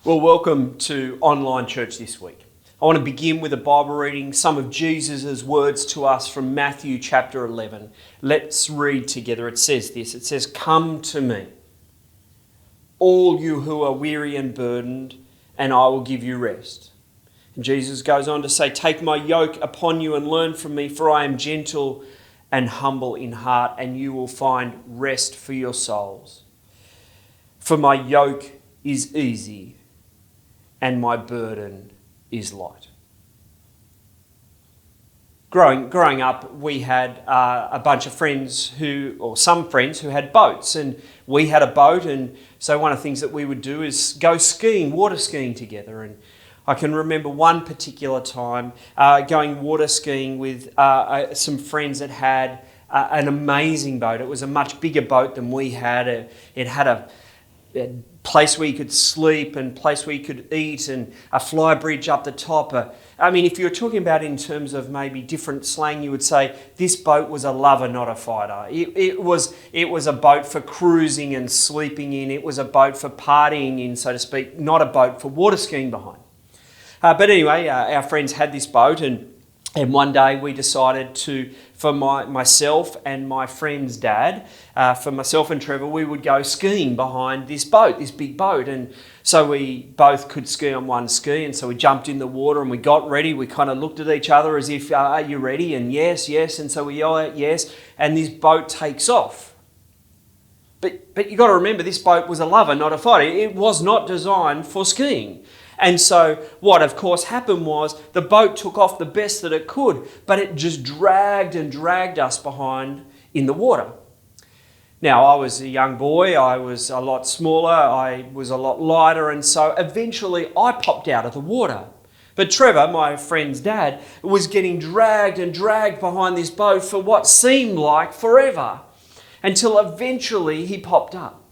Well, welcome to online church this week. I want to begin with a Bible reading, some of Jesus' words to us from Matthew chapter 11. Let's read together. It says this, it says, "Come to me, all you who are weary and burdened, and I will give you rest." And Jesus goes on to say, "Take my yoke upon you and learn from me, for I am gentle and humble in heart, and you will find rest for your souls. For my yoke is easy and my burden is light." Growing up, we had a bunch of friends some friends who had boats, and we had a boat, and so one of the things that we would do is go skiing, water skiing together. And I can remember one particular time going water skiing with some friends that had an amazing boat. It was a much bigger boat than we had. It had a place where you could sleep and place where you could eat and a fly bridge up the top. If you're talking about in terms of maybe different slang, you would say this boat was a lover, not a fighter. It was a boat for cruising and sleeping in. It was a boat for partying in, so to speak, not a boat for water skiing behind. But anyway, our friends had this boat, and one day we decided for myself and my friend's dad, for myself and Trevor, we would go skiing behind this boat, this big boat. And so we both could ski on one ski, and so we jumped in the water and we got ready. We kind of looked at each other as if, "Are you ready?" And yes. And so we yell out yes, and this boat takes off. But you got to remember, this boat was a lover, not a fighter. It was not designed for skiing. And so what, of course, happened was the boat took off the best that it could, but it just dragged and dragged us behind in the water. Now, I was a young boy. I was a lot smaller. I was a lot lighter. And so eventually I popped out of the water. But Trevor, my friend's dad, was getting dragged and dragged behind this boat for what seemed like forever, until eventually he popped up.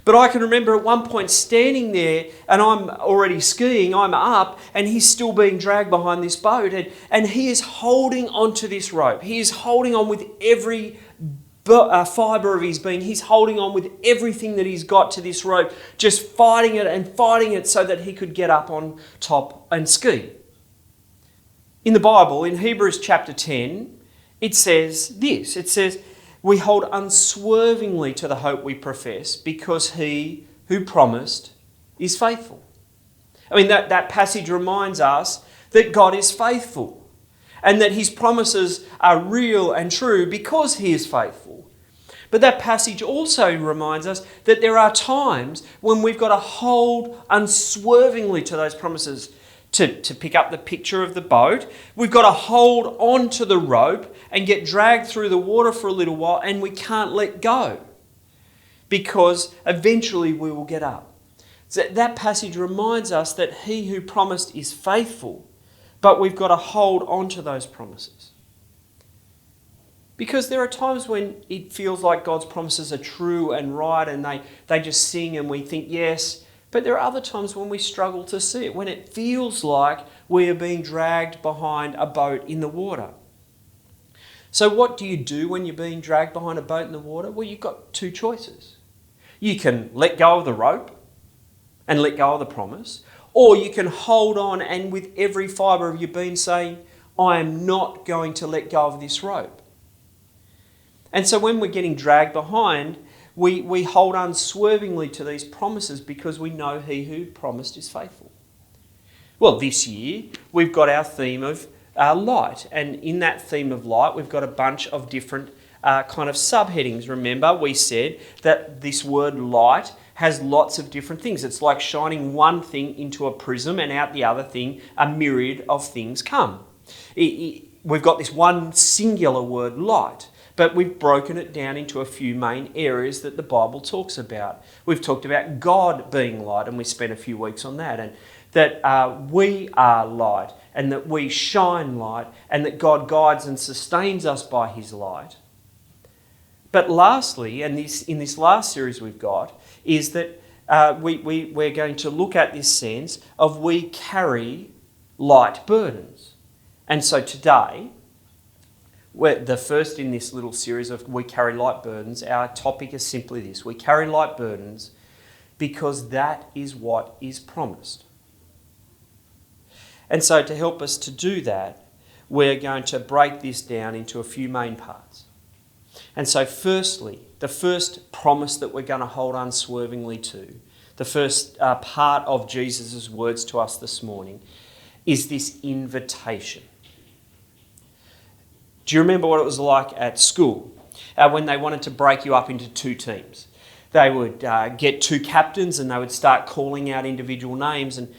But I can remember at one point standing there, and I'm already skiing, I'm up, and he's still being dragged behind this boat, and he is holding onto this rope. He is holding on with every fibre of his being. He's holding on with everything that he's got to this rope, just fighting it so that he could get up on top and ski. In the Bible, in Hebrews chapter 10, it says this. It says, "We hold unswervingly to the hope we profess, because he who promised is faithful." That passage reminds us that God is faithful and that his promises are real and true because he is faithful. But that passage also reminds us that there are times when we've got to hold unswervingly to those promises. To pick up the picture of the boat, we've got to hold on to the rope and get dragged through the water for a little while, and we can't let go because eventually we will get up. So that passage reminds us that he who promised is faithful, but we've got to hold on to those promises. Because there are times when it feels like God's promises are true and right, and they just sing and we think yes. But there are other times when we struggle to see it, when it feels like we are being dragged behind a boat in the water. So what do you do when you're being dragged behind a boat in the water? Well, you've got two choices. You can let go of the rope and let go of the promise, or you can hold on and with every fibre of your being say, "I am not going to let go of this rope." And so when we're getting dragged behind, we hold unswervingly to these promises because we know he who promised is faithful. Well, this year we've got our theme of light. And in that theme of light, we've got a bunch of different kind of subheadings. Remember, we said that this word light has lots of different things. It's like shining one thing into a prism and out the other thing, a myriad of things come. We've got this one singular word, light. But we've broken it down into a few main areas that the Bible talks about. We've talked about God being light, and we spent a few weeks on that, and that we are light, and that we shine light, and that God guides and sustains us by his light. But lastly, and in this last series we've got, is that we're going to look at this sense of we carry light burdens. And so today, we're the first in this little series of We Carry Light Burdens. Our topic is simply this: we carry light burdens because that is what is promised. And so to help us to do that, we're going to break this down into a few main parts. And so firstly, the first promise that we're going to hold unswervingly to, the first part of Jesus' words to us this morning, is this invitation. Do you remember what it was like at school when they wanted to break you up into two teams? They would get two captains and they would start calling out individual names. And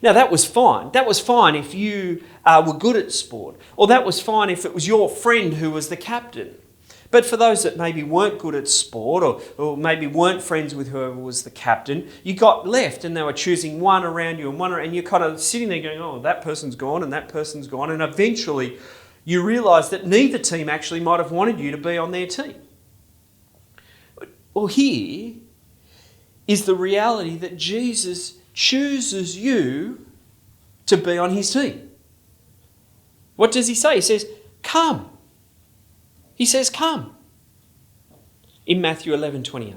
now that was fine. That was fine if you were good at sport, or that was fine if it was your friend who was the captain. But for those that maybe weren't good at sport, or maybe weren't friends with whoever was the captain, you got left and they were choosing one around you and you're kind of sitting there going, oh, that person's gone and that person's gone. And eventually you realise that neither team actually might have wanted you to be on their team. Well, here is the reality that Jesus chooses you to be on his team. What does he say? He says, come. He says, come. In Matthew 11:28.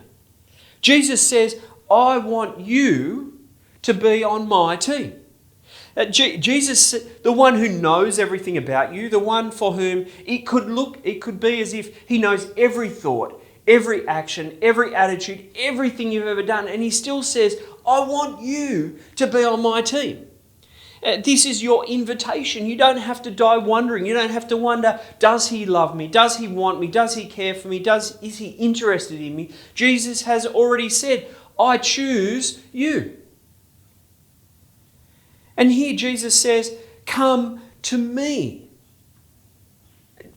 Jesus says, I want you to be on my team. Jesus, the one who knows everything about you, the one for whom it could be as if he knows every thought, every action, every attitude, everything you've ever done. And he still says, I want you to be on my team. This is your invitation. You don't have to die wondering. You don't have to wonder, does he love me? Does he want me? Does he care for me? Is he interested in me? Jesus has already said, I choose you. And here Jesus says, come to me.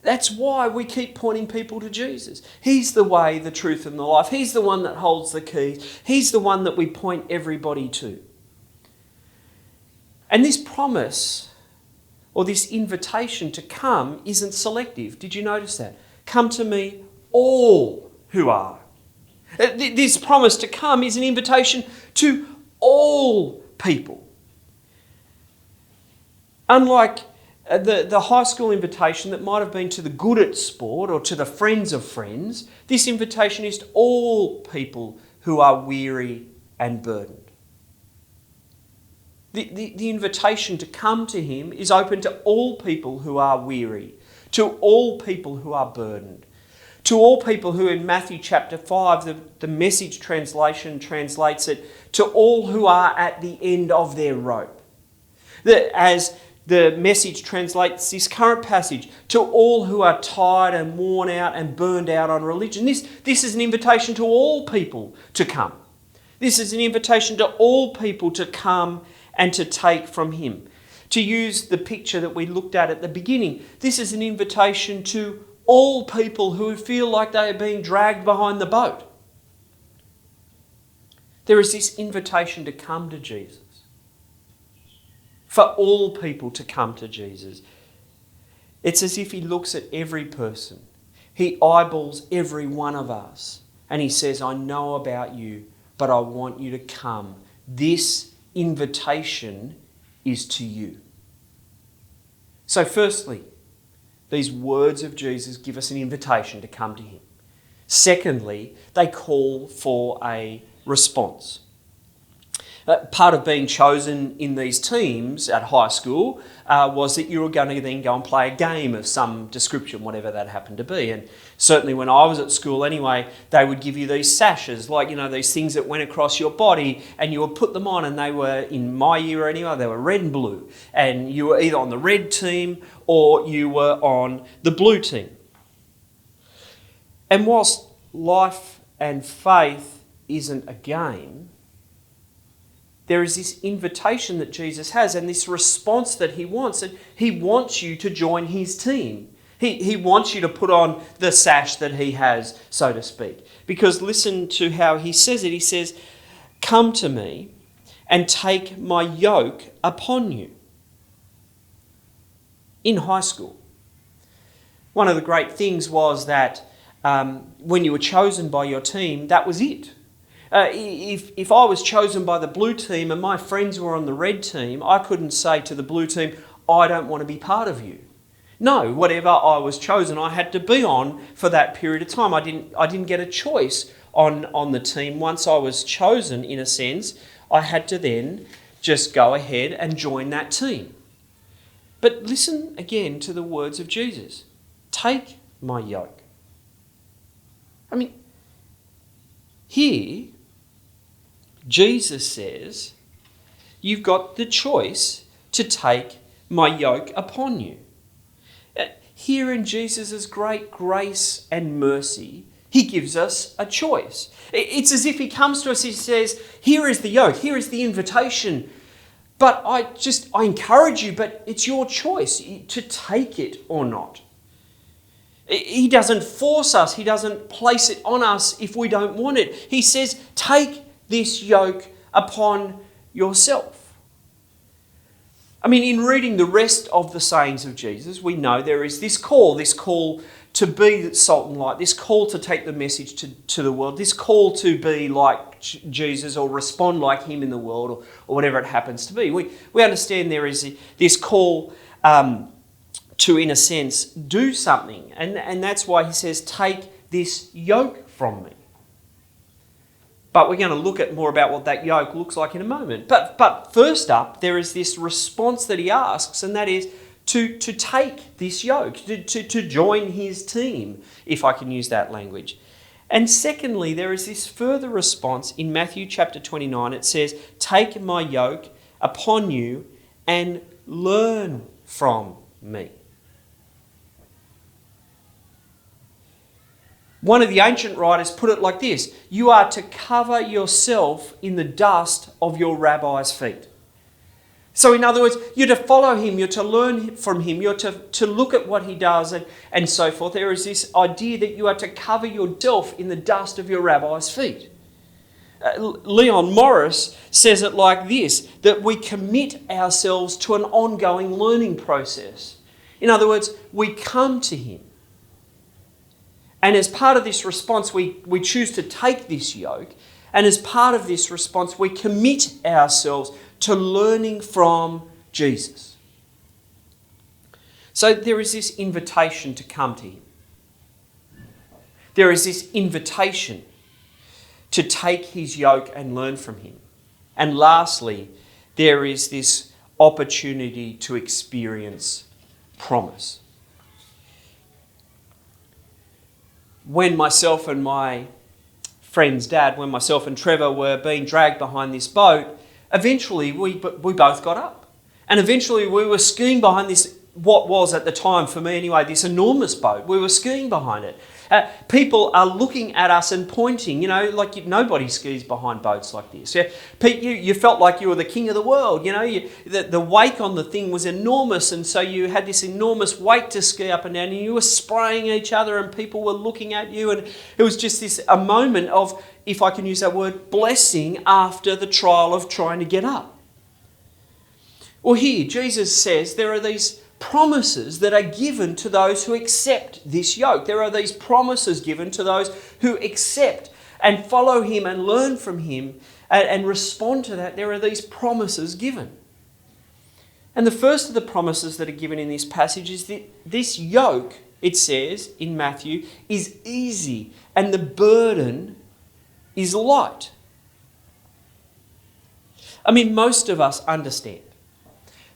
That's why we keep pointing people to Jesus. He's the way, the truth, and the life. He's the one that holds the keys. He's the one that we point everybody to. And this promise, or this invitation to come, isn't selective. Did you notice that? Come to me, all who are. This promise to come is an invitation to all people. Unlike the high school invitation that might have been to the good at sport or to the friends of friends, this invitation is to all people who are weary and burdened. The invitation to come to him is open to all people who are weary, to all people who are burdened, to all people who in Matthew chapter 5, the Message translation translates it, to all who are at the end of their rope. As the Message translates this current passage, to all who are tired and worn out and burned out on religion. This is an invitation to all people to come. This is an invitation to all people to come and to take from him. To use the picture that we looked at the beginning, this is an invitation to all people who feel like they are being dragged behind the boat. There is this invitation to come to Jesus. For all people to come to Jesus. It's as if he looks at every person. He eyeballs every one of us. And he says, I know about you, but I want you to come. This invitation is to you. So firstly, these words of Jesus give us an invitation to come to him. Secondly, they call for a response. Part of being chosen in these teams at high school was that you were going to then go and play a game of some description, whatever that happened to be. And certainly when I was at school anyway, they would give you these sashes, like, these things that went across your body, and you would put them on, and they were, in my year anyway, they were red and blue. And you were either on the red team or you were on the blue team. And whilst life and faith isn't a game, there is this invitation that Jesus has and this response that he wants. And he wants you to join his team. He wants you to put on the sash that he has, so to speak. Because listen to how he says it. He says, come to me and take my yoke upon you. In high school, one of the great things was that when you were chosen by your team, that was it. If I was chosen by the blue team and my friends were on the red team, I couldn't say to the blue team, I don't want to be part of you. No, whatever I was chosen, I had to be on for that period of time. I didn't get a choice on the team. Once I was chosen, in a sense, I had to then just go ahead and join that team. But listen again to the words of Jesus. Take my yoke. I mean, here, Jesus says, you've got the choice to take my yoke upon you. Here in Jesus' great grace and mercy, he gives us a choice. It's as if he comes to us, he says, here is the yoke, here is the invitation. But I encourage you, but it's your choice to take it or not. He doesn't force us. He doesn't place it on us if we don't want it. He says, take this yoke upon yourself. I mean, in reading the rest of the sayings of Jesus, we know there is this call to be salt and light, this call to take the message to the world, this call to be like Jesus or respond like him in the world or whatever it happens to be. We understand there is this call to, in a sense, do something. And that's why he says, take this yoke from me. But we're going to look at more about what that yoke looks like in a moment. But first up, there is this response that he asks, and that is to take this yoke, to join his team, if I can use that language. And secondly, there is this further response in Matthew chapter 29. It says, take my yoke upon you and learn from me. One of the ancient writers put it like this: you are to cover yourself in the dust of your rabbi's feet. So in other words, you're to follow him, you're to learn from him, you're to look at what he does and so forth. There is this idea that you are to cover yourself in the dust of your rabbi's feet. Leon Morris says it like this, that we commit ourselves to an ongoing learning process. In other words, we come to him. And as part of this response, we choose to take this yoke. And as part of this response, we commit ourselves to learning from Jesus. So there is this invitation to come to him. There is this invitation to take his yoke and learn from him. And lastly, there is this opportunity to experience promise. When myself and my friend's dad, when myself and Trevor were being dragged behind this boat, eventually we both got up. And eventually we were skiing behind this, what was at the time, for me anyway, this enormous boat. We were skiing behind it. People are looking at us and pointing, like nobody skis behind boats like this. Yeah? You felt like you were the king of the world. The wake on the thing was enormous, and so you had this enormous weight to ski up and down, and you were spraying each other, and people were looking at you, and it was just a moment of, if I can use that word, blessing after the trial of trying to get up. Well, here Jesus says there are these promises that are given to those who accept this yoke. There are these promises given to those who accept and follow him and learn from him and respond to that. There are these promises given. And the first of the promises that are given in this passage is that this yoke, it says in Matthew, is easy and the burden is light. I mean, most of us understand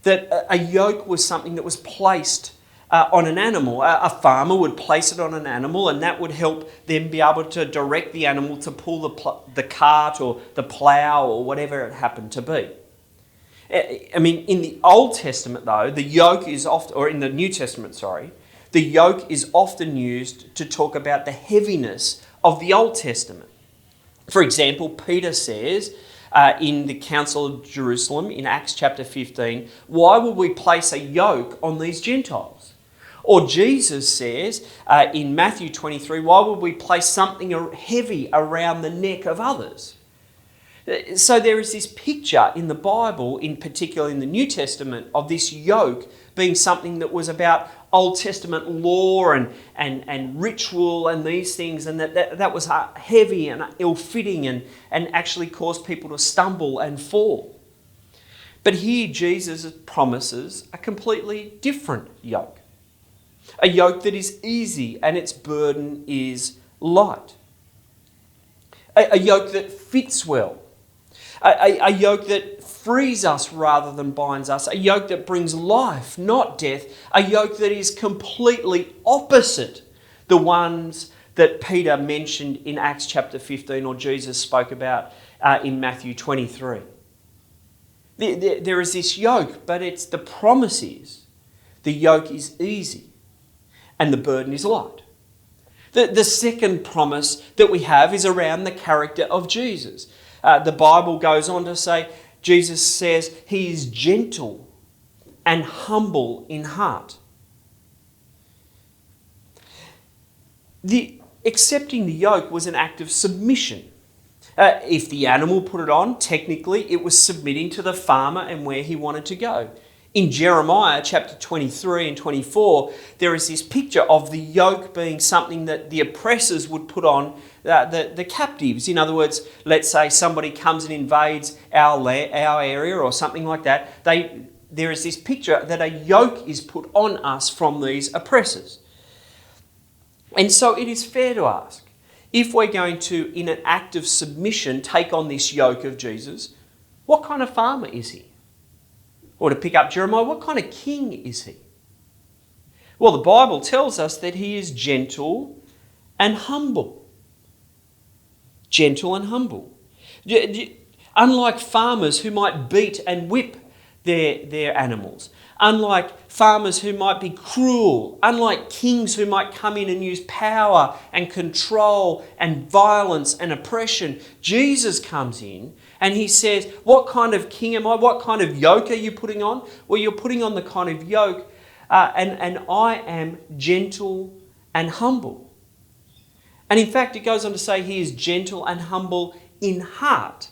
that a yoke was something that was placed on an animal. A farmer would place it on an animal, and that would help them be able to direct the animal to pull the cart or the plough or whatever it happened to be. I mean, in the Old Testament, though, the yoke is often, or in the New Testament, sorry, the yoke is often used to talk about the heaviness of the Old Testament. For example, Peter says, in the Council of Jerusalem in Acts chapter 15, why would we place a yoke on these Gentiles? Or Jesus says in Matthew 23, why would we place something heavy around the neck of others? So there is this picture in the Bible, in particular in the New Testament, of this yoke being something that was about Old Testament law and ritual and these things, and that was heavy and ill-fitting and actually caused people to stumble and fall. But here Jesus promises a completely different yoke. A yoke that is easy and its burden is light. A yoke that fits well. A yoke that frees us rather than binds us. A yoke that brings life, not death. A yoke that is completely opposite the ones that Peter mentioned in Acts chapter 15 or Jesus spoke about in Matthew 23. There is this yoke, but the promise is the yoke is easy and the burden is light. The second promise that we have is around the character of Jesus. The Bible goes on to say, Jesus says he is gentle and humble in heart. Accepting the yoke was an act of submission. If the animal put it on, technically it was submitting to the farmer and where he wanted to go. In Jeremiah chapter 23 and 24, there is this picture of the yoke being something that the oppressors would put on the captives. In other words, let's say somebody comes and invades our area or something like that. There is this picture that a yoke is put on us from these oppressors. And so it is fair to ask, if we're going to, in an act of submission, take on this yoke of Jesus, what kind of farmer is he? Or to pick up Jeremiah, what kind of king is he? Well, the Bible tells us that he is gentle and humble. Gentle and humble. Unlike farmers who might beat and whip their animals, unlike farmers who might be cruel, unlike kings who might come in and use power and control and violence and oppression, Jesus comes in and he says, what kind of king am I? What kind of yoke are you putting on? Well, you're putting on the kind of yoke and I am gentle and humble. And in fact, it goes on to say he is gentle and humble in heart.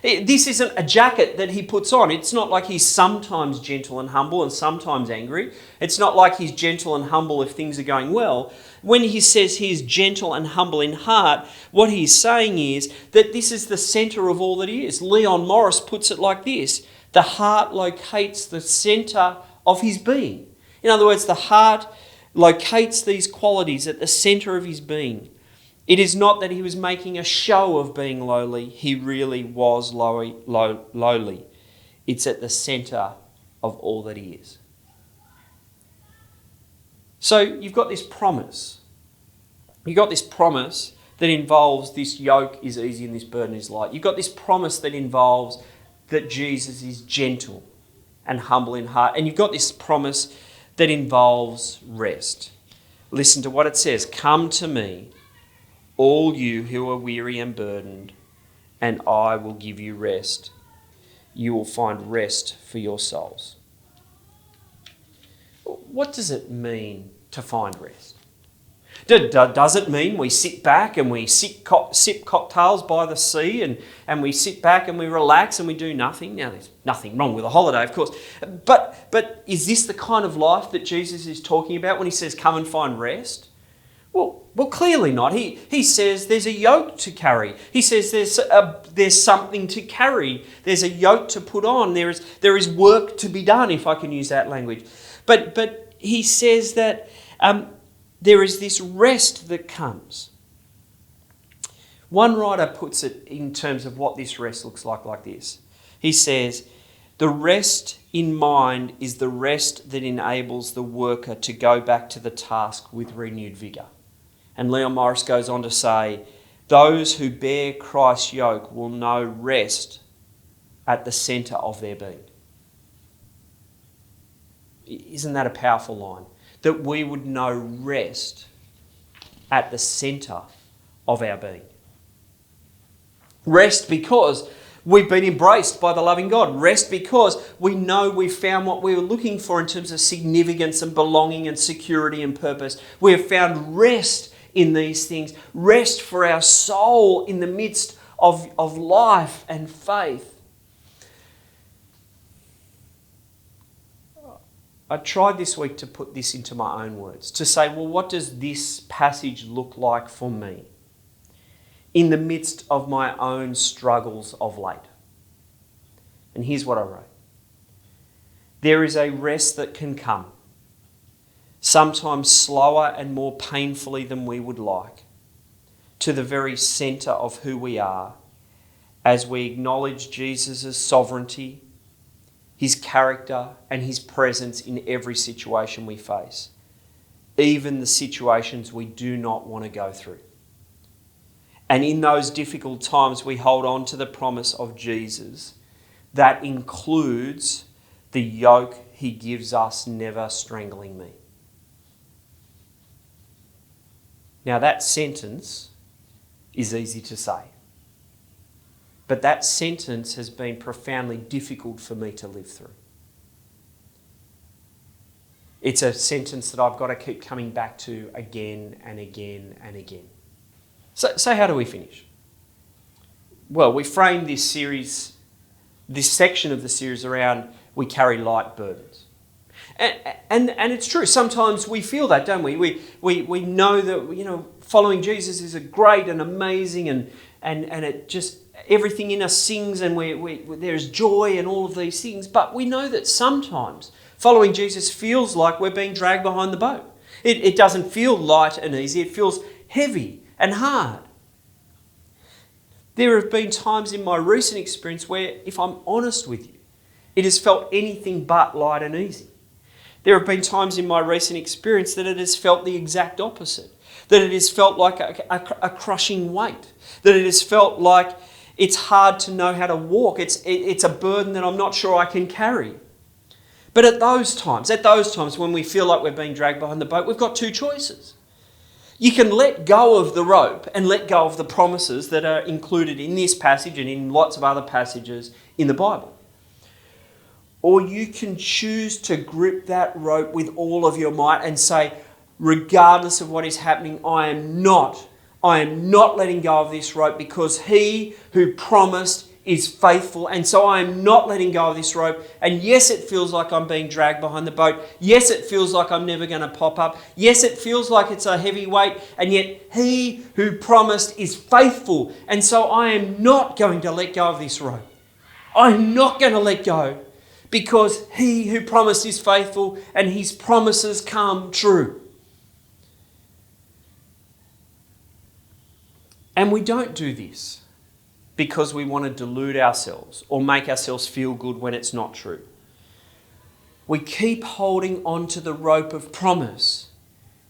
This isn't a jacket that he puts on. It's not like he's sometimes gentle and humble and sometimes angry. It's not like he's gentle and humble if things are going well. When he says he is gentle and humble in heart, what he's saying is that this is the centre of all that he is. Leon Morris puts it like this: the heart locates the centre of his being. In other words, the heart locates these qualities at the centre of his being. It is not that he was making a show of being lowly. He really was lowly. It's at the centre of all that he is. So you've got this promise. You've got this promise that involves this yoke is easy and this burden is light. You've got this promise that involves that Jesus is gentle and humble in heart. And you've got this promise that involves rest. Listen to what it says. Come to me, all you who are weary and burdened, and I will give you rest. You will find rest for your souls. What does it mean to find rest? Does it mean we sit back and we sip cocktails by the sea and we sit back and we relax and we do nothing? Now, there's nothing wrong with a holiday, of course. But is this the kind of life that Jesus is talking about when he says, come and find rest? Well, clearly not. He says there's a yoke to carry. He says there's something to carry. There's a yoke to put on. There is work to be done, if I can use that language. But he says that there is this rest that comes. One writer puts it in terms of what this rest looks like this. He says, the rest in mind is the rest that enables the worker to go back to the task with renewed vigour. And Leon Morris goes on to say, those who bear Christ's yoke will know rest at the centre of their being. Isn't that a powerful line? That we would know rest at the centre of our being. Rest because we've been embraced by the loving God. Rest because we know we've found what we were looking for in terms of significance and belonging and security and purpose. We have found rest in these things. Rest for our soul in the midst of life and faith. I tried this week to put this into my own words, to say, well, what does this passage look like for me in the midst of my own struggles of late? And here's what I wrote. There is a rest that can come sometimes slower and more painfully than we would like, to the very centre of who we are as we acknowledge Jesus' sovereignty, his character and his presence in every situation we face, even the situations we do not want to go through. And in those difficult times, we hold on to the promise of Jesus that includes the yoke he gives us, never strangling me. Now that sentence is easy to say, but that sentence has been profoundly difficult for me to live through. It's a sentence that I've got to keep coming back to again and again and again. So how do we finish? Well, we framed this series, this section of the series around we carry light burdens. And it's true, sometimes we feel that, don't we? We know that, following Jesus is a great and amazing and it just, everything in us sings and there's joy and all of these things. But we know that sometimes following Jesus feels like we're being dragged behind the boat. It doesn't feel light and easy, it feels heavy and hard. There have been times in my recent experience where, if I'm honest with you, it has felt anything but light and easy. There have been times in my recent experience that it has felt the exact opposite, that it has felt like a crushing weight, that it has felt like it's hard to know how to walk, it's a burden that I'm not sure I can carry. But at those times when we feel like we're being dragged behind the boat, we've got two choices. You can let go of the rope and let go of the promises that are included in this passage and in lots of other passages in the Bible. Or you can choose to grip that rope with all of your might and say, regardless of what is happening, I am not letting go of this rope because he who promised is faithful. And so I am not letting go of this rope. And yes, it feels like I'm being dragged behind the boat. Yes, it feels like I'm never going to pop up. Yes, it feels like it's a heavy weight. And yet he who promised is faithful. And so I am not going to let go of this rope. I'm not going to let go because he who promised is faithful and his promises come true. And we don't do this because we want to delude ourselves or make ourselves feel good when it's not true. We keep holding on to the rope of promise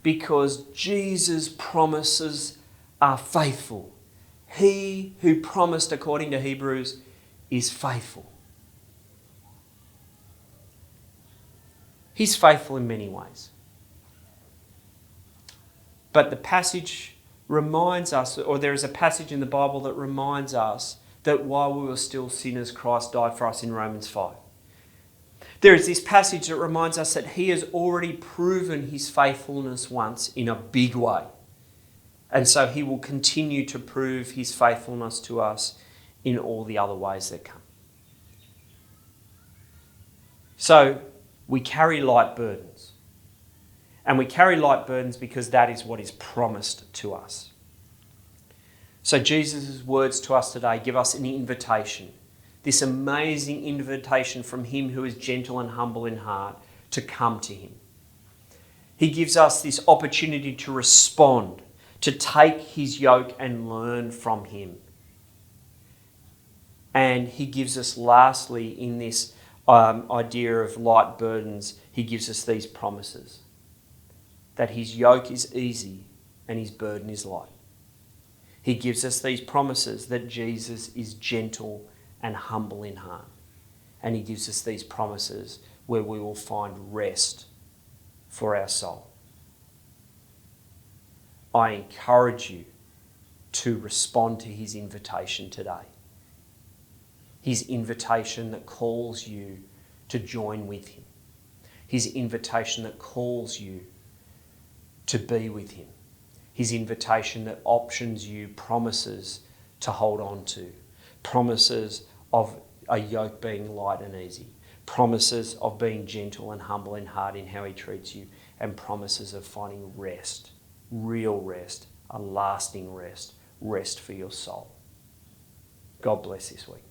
because Jesus' promises are faithful. He who promised, according to Hebrews, is faithful. He's faithful in many ways. But the passage reminds us, or there is a passage in the Bible that reminds us that while we were still sinners, Christ died for us in Romans 5. There is this passage that reminds us that he has already proven his faithfulness once in a big way. And so he will continue to prove his faithfulness to us in all the other ways that come. So we carry light burdens. And we carry light burdens because that is what is promised to us. So Jesus' words to us today give us an invitation, this amazing invitation from him who is gentle and humble in heart to come to him. He gives us this opportunity to respond, to take his yoke and learn from him. And he gives us lastly in this idea of light burdens, he gives us these promises. That his yoke is easy and his burden is light. He gives us these promises that Jesus is gentle and humble in heart. And he gives us these promises where we will find rest for our soul. I encourage you to respond to his invitation today. His invitation that calls you to join with him. His invitation that calls you to be with him. His invitation that options you promises to hold on to. Promises of a yoke being light and easy. Promises of being gentle and humble in heart in how he treats you. And promises of finding rest, real rest, a lasting rest, rest for your soul. God bless this week.